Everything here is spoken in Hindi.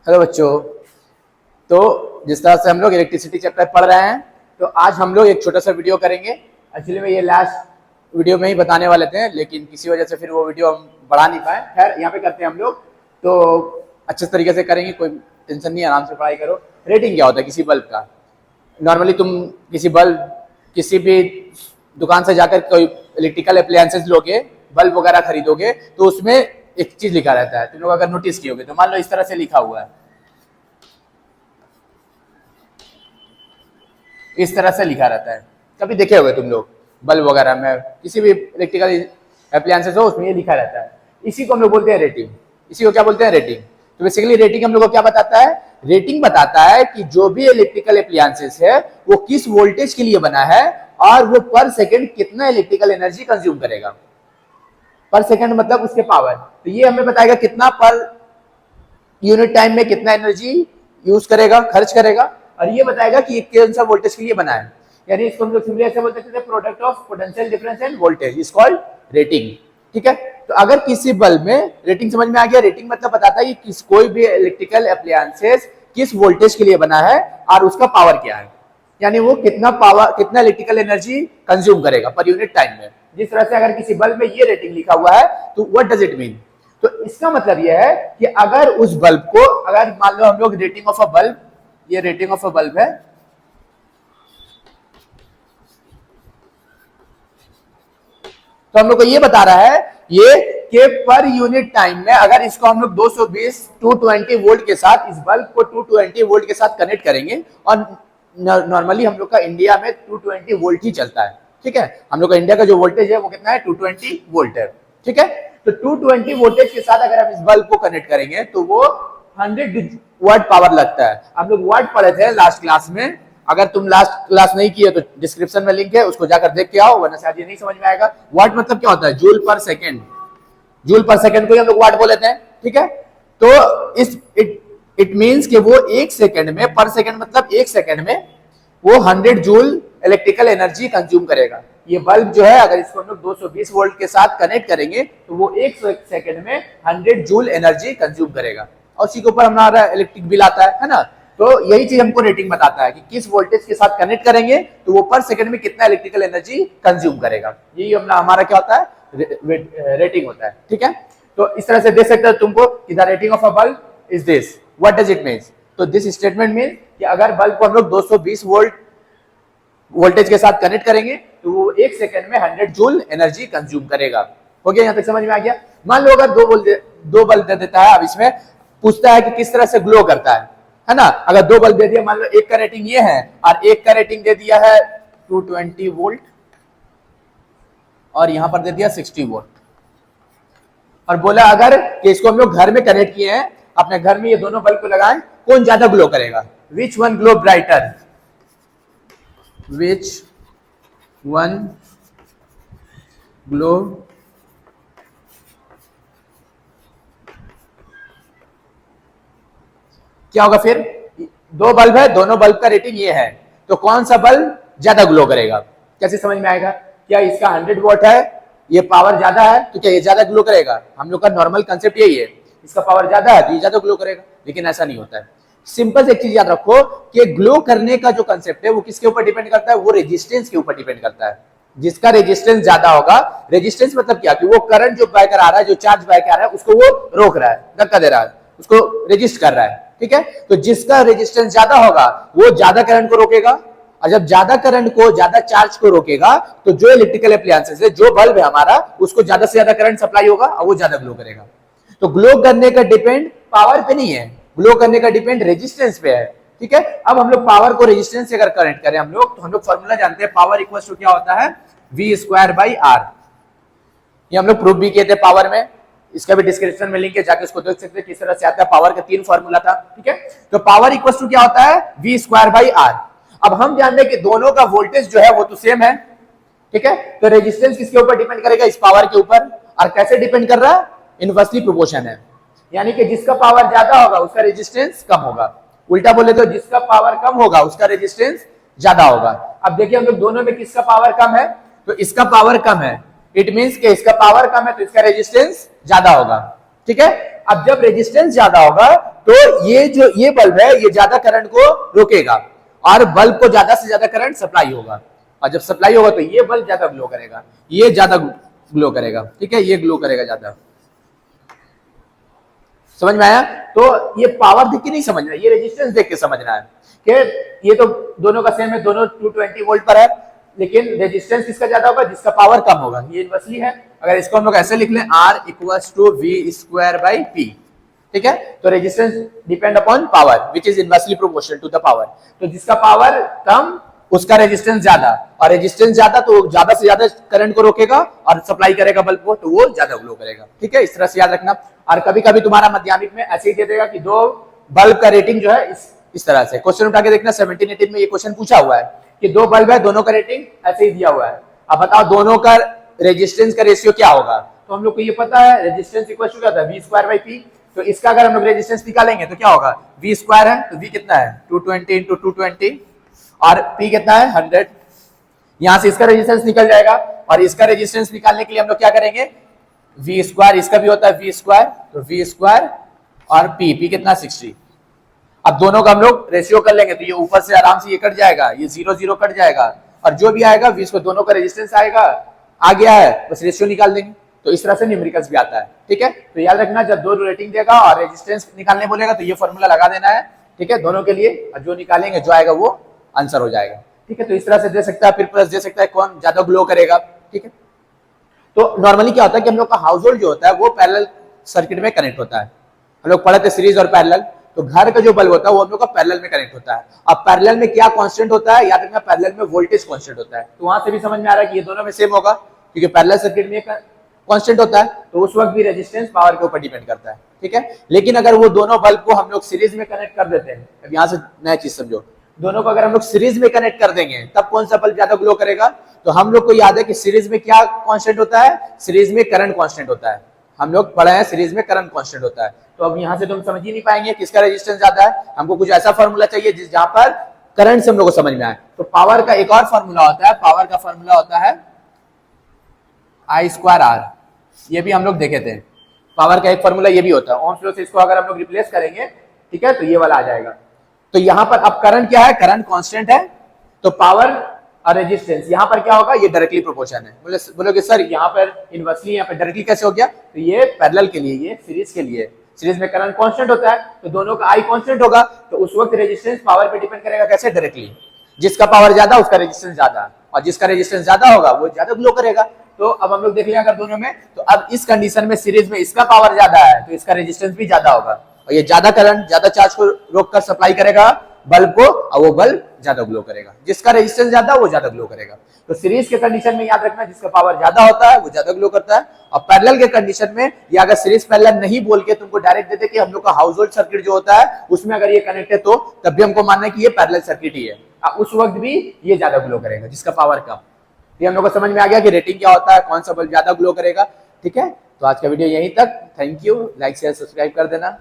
हेलो बच्चों। तो जिस तरह से हम लोग इलेक्ट्रिसिटी चैप्टर पढ़ रहे हैं, तो आज हम लोग एक छोटा सा वीडियो करेंगे। एक्चुअली में ये लास्ट वीडियो में ही बताने वाले थे, लेकिन किसी वजह से फिर वो वीडियो हम बढ़ा नहीं पाए। खैर यहाँ पे करते हैं हम लोग, तो अच्छे तरीके से करेंगे, कोई टेंशन नहीं, आराम से पढ़ाई करो। रेटिंग क्या होता है किसी बल्ब का? नॉर्मली तुम किसी भी दुकान से जाकर कोई इलेक्ट्रिकल अप्लायंसेस लोगे, बल्ब वगैरह खरीदोगे, तो उसमें एक चीज लिखा रहता है। तुम लोग अगर नोटिस किए होगे तो मान लो इस तरह से लिखा हुआ है, इस तरह से लिखा रहता है। कभी देखे होगे तुम लोग बल्ब वगैरह में, किसी भी इलेक्ट्रिकल अप्लायंसेस हो उसमें ये लिखा रहता है। इसी को हम लोग बोलते हैं रेटिंग। इसी को क्या बोलते हैं? रेटिंग। तो बेसिकली रेटिंग हम लोग को क्या बताता है? रेटिंग बताता है कि जो भी इलेक्ट्रिकल अप्लायंसेस है वो किस वोल्टेज के लिए बना है और वो पर सेकंड कितना इलेक्ट्रिकल एनर्जी कंज्यूम करेगा। पर सेकंड मतलब उसके पावर। तो ये हमें बताएगा कितना पर यूनिट टाइम में कितना एनर्जी यूज करेगा, खर्च करेगा, और ये बताएगा कि कौन सा वोल्टेज के लिए बना है। यानी इसको हम लोग सिंपली ऐसे बोलते हैं, product of potential difference end voltage is called rating. ठीक है। तो अगर किसी बल्ब में रेटिंग समझ में आ गया, रेटिंग मतलब बताता है कि कोई भी इलेक्ट्रिकल अप्लायंसेस किस वोल्टेज के लिए बना है और उसका पावर क्या है, यानी वो कितना इलेक्ट्रिकल एनर्जी कंज्यूम करेगा पर यूनिट टाइम में। जिस तरह से अगर किसी बल्ब में ये रेटिंग लिखा हुआ है तो व्हाट डज इट मीन? तो इसका मतलब यह है कि अगर उस बल्ब को, अगर मान लो हम लोग रेटिंग ऑफ अ बल्ब, ये रेटिंग ऑफ अ बल्ब है, तो हम लोग को ये बता रहा है ये कि पर यूनिट टाइम में अगर इसको हम लोग 220 220 वोल्ट के साथ, इस बल्ब को 220 वोल्ट के साथ कनेक्ट करेंगे, और नॉर्मली हम लोग का इंडिया में 220 वोल्ट ही चलता है। ठीक है। हम लोग का इंडिया का जो वोल्टेज है वो कितना है? 220 वोल्ट है। ठीक है। तो 220 वोल्टेज के साथ अगर हम इस बल्ब को कनेक्ट करेंगे तो वो 100 वाट पावर लगता है। हम लोग वाट पढ़े थे लास्ट क्लास में। अगर तुम लास्ट क्लास नहीं किए तो डिस्क्रिप्शन में लिंक है, उसको जाकर देख के आओ, वरना शायद ये नहीं समझ में आएगा। वाट मतलब क्या होता है? जूल पर सेकेंड। जूल पर सेकेंड को हम लोग वाट बोल लेते हैं। ठीक है। तो इट मीन्स कि वो एक सेकेंड में, पर सेकेंड मतलब एक सेकेंड में वो 100 जूल इलेक्ट्रिकल एनर्जी कंज्यूम करेगा। ये बल्ब जो है, अगर इसको हम लोग 220 वोल्ट के साथ कनेक्ट करेंगे तो वो एक सेकेंड में 100 जूल एनर्जी कंज्यूम करेगा, और उसी के ऊपर हमारा इलेक्ट्रिक बिल आता है ना। तो यही चीज हमको रेटिंग बताता है कि किस वोल्टेज के साथ कनेक्ट करेंगे तो वो पर सेकंड में कितना इलेक्ट्रिकल एनर्जी कंज्यूम करेगा। यही हमारा क्या होता है? रेटिंग होता है। ठीक है। तो इस तरह से देख सकते हो तुमको कि the rating of a bulb is this. What does it mean? तो दिस स्टेटमेंट मीन कि अगर बल्ब को हम लोग 220 वोल्ट वोल्टेज के साथ कनेक्ट करेंगे तो वो एक सेकंड में 100 जूल एनर्जी कंज्यूम करेगा। हो गया? यहां तक समझ में आ गया? मान लो अगर दो बल्ब दे देता है, अब इसमें पूछता है कि किस तरह से ग्लो करता है ना। अगर दो बल्ब दे दिया, मान लो एक का रेटिंग ये है और एक का रेटिंग दे दिया है 220 वोल्ट और यहां पर दे दिया 60 वोल्ट, और बोला अगर कि इसको हम लोग घर में कनेक्ट किए हैं, अपने घर में ये दोनों बल्ब को लगाएं, कौन ज्यादा ग्लो करेगा? Which one glow brighter? Which one glow क्या होगा फिर? दो बल्ब है, दोनों बल्ब का रेटिंग ये है, तो कौन सा बल्ब ज्यादा ग्लो करेगा? कैसे समझ में आएगा? क्या इसका 100 वोल्ट है, ये पावर ज्यादा है, तो क्या ये ज्यादा ग्लो करेगा? हम लोग का नॉर्मल कंसेप्ट यही है, इसका पावर ज्यादा है तो ये ज्यादा ग्लो करेगा, लेकिन ऐसा नहीं होता है। सिंपल से एक चीज याद रखो कि ग्लो करने का जो कंसेप्ट है वो किसके ऊपर डिपेंड करता है? वो रेजिस्टेंस के ऊपर डिपेंड करता है। जिसका रेजिस्टेंस ज्यादा होगा, रेजिस्टेंस मतलब क्या कि वो करंट जो बहकर आ रहा है, जो चार्ज बहकर आ रहा है, उसको वो रोक रहा है, धक्का दे रहा है, उसको रेजिस्ट कर रहा है। ठीक है। तो जिसका रेजिस्टेंस ज्यादा होगा वो ज्यादा करंट को रोकेगा, और जब ज्यादा करंट को, ज्यादा चार्ज को रोकेगा तो जो इलेक्ट्रिकल अप्लायंसेस है, जो बल्ब है हमारा, उसको ज्यादा से ज्यादा करंट सप्लाई होगा और वो ज्यादा ग्लो करेगा। तो ग्लो करने का डिपेंड पावर पे नहीं है, ग्लो करने का डिपेंड रेजिस्टेंस पे है। ठीक है। अब हम लोग पावर को रेजिस्टेंस से अगर कनेक्ट करें हम लोग, तो हम लोग फॉर्मूला जानते हैं, पावर इक्वल टू क्या होता है? V square by R। ये हम लोग प्रूफ भी किए थे पावर में, इसका भी डिस्क्रिप्शन में लिंक है, जाके उसको देख सकते हैं किस तरह से आता है। पावर का 3 फॉर्मूला था। ठीक है। तो पावर इक्वल टू क्या होता है? V square by R। अब हम जानते हैं कि दोनों का वोल्टेज जो है वो तो सेम है। ठीक है। तो रेजिस्टेंस किसके ऊपर डिपेंड करेगा? इस पावर के ऊपर। और कैसे डिपेंड कर रहा है? इनवर्सली प्रोपोर्शन है, यानी कि जिसका पावर ज्यादा होगा उसका रेजिस्टेंस कम होगा। उल्टा बोले तो जिसका पावर कम होगा उसका रेजिस्टेंस ज्यादा होगा। अब देखिए हम लोग दोनों में किसका पावर कम है? तो इसका पावर कम है, इट मींस कि इसका पावर कम है तो इसका रेजिस्टेंस ज्यादा होगा। ठीक है। अब जब रेजिस्टेंस ज्यादा होगा तो ये बल्ब है ये ज्यादा करंट को रोकेगा और बल्ब को ज्यादा से ज्यादा करंट सप्लाई होगा, और जब सप्लाई होगा तो ये बल्ब ज्यादा ग्लो करेगा, ये ज्यादा ग्लो करेगा, ठीक है, ये ग्लो करेगा ज्यादा। समझ में आया? तो ये पावर देख के नहीं समझना, ये रेजिस्टेंस देख के समझना है कि ये तो दोनों का सेम है, दोनों 220 वोल्ट पर है, लेकिन रेजिस्टेंस किसका ज्यादा होगा? जिसका पावर कम होगा। ये इन्वर्सली है। अगर इसको हम लोग ऐसे लिख लें R equals to V square by P, ठीक है, तो resistance depend upon power which is inversely proportional to the power. तो जिसका पावर कम उसका रेजिस्टेंस ज्यादा, और रेजिस्टेंस ज्यादा तो ज्यादा से ज्यादा करंट को रोकेगा और सप्लाई करेगा बल्ब को, तो वो ज्यादा ग्लो करेगा, ठीक है। इस तरह से याद रखना। और कभी कभी तुम्हारा माध्यमिक में ऐसे ही दे देगा कि दो बल्ब का रेटिंग जो है इस तरह से क्वेश्चन उठा के देखना। 17-18 में ये क्वेश्चन पूछा हुआ है कि दो बल्ब है, दोनों का रेटिंग ऐसे ही दिया हुआ है, अब बताओ दोनों का रेजिस्टेंस का रेशियो क्या होगा? तो हम लोग को ये पता है रेजिस्टेंस इक्वल टू क्या होता है? V square by P। तो इसका अगर हम लोग रेजिस्टेंस निकालेंगे तो क्या होगा? V स्क्वायर है तो V कितना है? 220 इंटू 220, और P कितना है? 100। यहां से इसका रेजिस्टेंस निकल जाएगा, और इसका रेजिस्टेंस निकालने के लिए हम लोग क्या करेंगे? V स्क्वायर, इसका भी होता है V स्क्वायर, तो V स्क्वायर और P कितना? 60। अब दोनों का हम लोग रेशियो कर लेंगे तो ये ऊपर से आराम से ये कट जाएगा, ये 0 कट जाएगा, और जो भी आएगा V को दोनों का रेजिस्टेंस आएगा, आ गया है, बस रेशियो निकाल देंगे। तो इस तरह से न्यूमेरिकल्स भी आता है, ठीक है। तो याद रखना जब दो रेटिंग देगा और रेजिस्टेंस निकालने बोलेगा तो ये फॉर्मूला लगा देना है, ठीक है, दोनों के लिए, और जो निकालेंगे जो आएगा वो आंसर हो जाएगा, ठीक है। तो इस तरह से दे सकता है, फिर प्लस दे सकता है कौन ज्यादा ग्लो करेगा, ठीक है। तो नॉर्मली क्या होता है कि हम लोग का हाउस होल्ड जो होता है वो पैरेलल सर्किट में कनेक्ट होता है। हम लोग पढ़े थे सीरीज और पैरेलल, तो घर का जो बल्ब होता है वो हम लोग का पैरेलल में कनेक्ट होता है। अब पैरेलल में क्या कांस्टेंट होता है? याद रखना पैरेलल में वोल्टेज कांस्टेंट होता है। तो वहां से भी समझ में आ रहा है कि ये दोनों में सेम होगा, क्योंकि पैरेलल सर्किट में कांस्टेंट होता है, तो उस वक्त भी रेजिस्टेंस पावर के ऊपर डिपेंड करता है, ठीक है। लेकिन अगर वो दोनों बल्ब को हम लोग सीरीज में कनेक्ट कर देते हैं, अब यहाँ से नया चीज समझो, दोनों को अगर हम लोग सीरीज में कनेक्ट कर देंगे तब कौन सा बल्ब ज्यादा ग्लो करेगा? तो हम लोग को याद है कि सीरीज में क्या कांस्टेंट होता है? सीरीज में करंट कांस्टेंट होता है। हम लोग पढ़े हैं सीरीज में करंट कांस्टेंट होता है। तो अब यहां से तुम समझ ही नहीं पाएंगे किसका रेजिस्टेंस ज्यादा है। हमको कुछ ऐसा फॉर्मूला चाहिए जिस जहां पर करंट से हम लोग को समझ में आए। तो पावर का एक और फॉर्मूला होता है, पावर का फॉर्मूला होता है I स्क्वायर R। ये भी हम लोग देखे थे, पावर का एक फॉर्मूला ये भी होता है। ओम्स लॉ से इसको अगर हम लोग रिप्लेस करेंगे, ठीक है, तो ये वाला आ जाएगा। तो यहां पर अब करंट क्या है? करंट कांस्टेंट है, तो पावर और रेजिस्टेंस यहां पर क्या होगा? ये डायरेक्टली प्रोपोर्शन है। बोलोगे सर यहाँ पर इनवर्सली, यहाँ पर डायरेक्टली कैसे हो गया? तो ये पैरेलल के लिए, ये सीरीज के लिए। सीरीज में करंट कांस्टेंट होता है तो दोनों का I कांस्टेंट होगा, तो उस वक्त रेजिस्टेंस पावर पे डिपेंड करेगा। कैसे? डायरेक्टली। जिसका पावर ज्यादा उसका रेजिस्टेंस ज्यादा, और जिसका रेजिस्टेंस ज्यादा होगा वो ज्यादा ग्लो करेगा। तो अब हम लोग देख लिया अगर दोनों में, तो अब इस कंडीशन में सीरीज में इसका पावर ज्यादा है तो इसका रेजिस्टेंस भी ज्यादा होगा, और ये ज्यादा करंट ज्यादा चार्ज को रोककर सप्लाई करेगा बल्ब को, और वो बल्ब ज्यादा ग्लो करेगा। जिसका रेजिस्टेंस ज्यादा वो ज्यादा ग्लो करेगा। तो सीरीज के कंडीशन में याद रखना जिसका पावर ज्यादा होता है वो ज्यादा ग्लो करता है, और पैरेलल के कंडीशन में, या अगर सीरीज पैरेलल नहीं बोल के तुमको डायरेक्ट देते कि हम लोग का हाउस होल्ड सर्किट जो होता है उसमें अगर ये कनेक्ट है तो तब भी हमको मानना है कि ये पैरेलल सर्किट ही है, उस वक्त भी ये ज्यादा ग्लो करेगा जिसका पावर कम। ये हम लोग को समझ में आ गया कि रेटिंग क्या होता है, कौन सा बल्ब ज्यादा ग्लो करेगा, ठीक है। तो आज का वीडियो यहीं तक। Thank you, like share subscribe कर देना।